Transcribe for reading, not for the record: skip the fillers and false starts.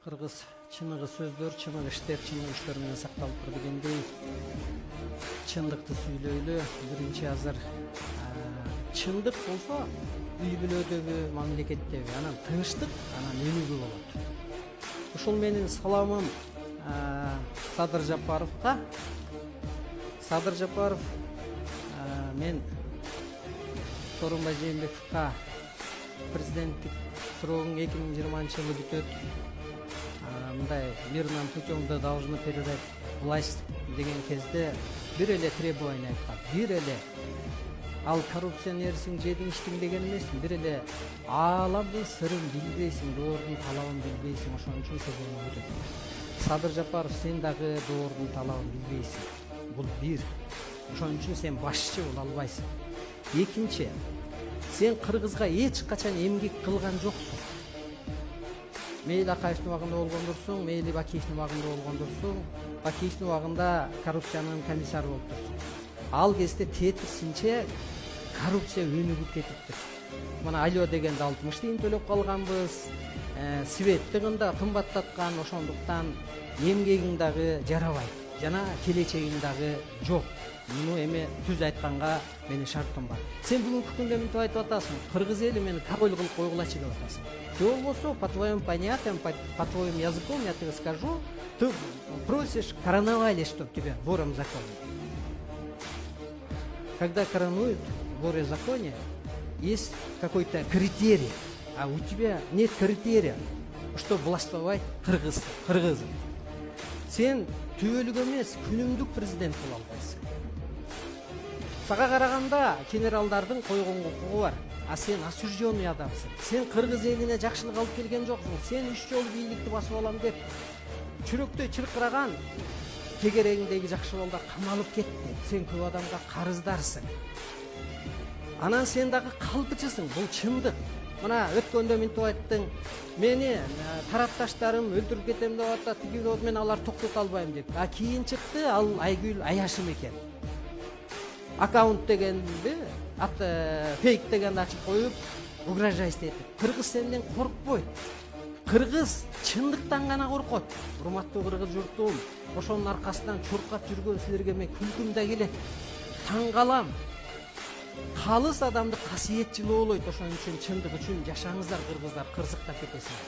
Кыргыз чыныгы сөздөр, чыныгы иштер, чыныгы күчтөр менен сакталып тур дегендей чындыкты сүйлөйлү. Биринчи азыр чындык болсо үй бүлөдөгү, мамлекеттеги, анан тынчтык, анан өнүгүү болот. Ушул менин саламым Садыр Жапаровго. Садыр Жапаров мен Сооронбай Жээнбековго президенттик срогуң 2020 жылы бүтөт. Мындай мирным путем да должны передать власть деген кезде бир эле требование айткан. Бир эле ал коррупционерсиң, жедиң, иштиң деген эмес, бир эле ааламдын сырын билбейсиң, доордун талабын билбейсиң, ошон үчүн сезон өтөт. Садыр Жапаров, сен дагы доордун талабын билбейсиң. Бул бир. Ошон үчүн сен башчы боло албайсың. Экинчи, сен Кыргызга эч качан эмгек кылган жоксуң. Мейли Акаевдин убагында болгондурсуң, мейли Бакиевдин убагында болгондурсуң. Бакиевдин убагында коррупциянын комиссары болуп турсуң. Ал кезде тетирсинче коррупция өнүгүп кетиптир. Мына Алё дегенде 60 тыйын төлөп калганбыз. Свет тыгында кымбаттаткан, ошондуктан эмгегиң дагы жарабайт. Жана келечегиң дагы жок. Муну эми түз айтканга менин шартым бар. Сен бүгүнкү күндө мынтип айтып атасың. Кыргыз эли мени король кылып койгулачы деп атасың. Же болбосо по твоим понятиям, по твоим языком я тебе скажу, ты просишь короновали, чтоб тебя вором законе. Когда коронуют воры законе, есть какой-то критерий, а у тебя нет критерия, чтобы властвовать кыргызым. Сен түбөлүк эмес, күнүмдүк президент боло албайсың. Сага караганда генералдардын койгон укугу бар, а сен осужденный адамсың. Сен кыргыз элине жакшылык алып келген жоксуң. Сен 3 жолу бийликти басып алам деп чүрөктөй чыркыраган тегерегиңдеги жакшы балдар камалып кетти. Сен көп адамга карыздарсың. Анан сен дагы калпычысың. Бул чындык. Мына өткөндө мынтип айттың, мени тарапташтарым өлтүрүп кетем деп атат, тиги деп мен алар токтото албайм деп. А кийин чыкты, ал Айгүл Аяшым экен. Аккаунт дегенди, фейк дегенди ачып коюп, угрожайство этип. Кыргыз сенден коркпойт. Кыргыз чындыктан гана коркот. Урматтуу кыргыз журтум, ошонун аркасынан чуркап жүргөн силерге мен күлкүм да келет. Таң калам. Калыс адамды касиетчилүү болойт. Ошон үчүн чындык үчүн жашаңыздар кыргыздар, кырсыктап кетесиңер.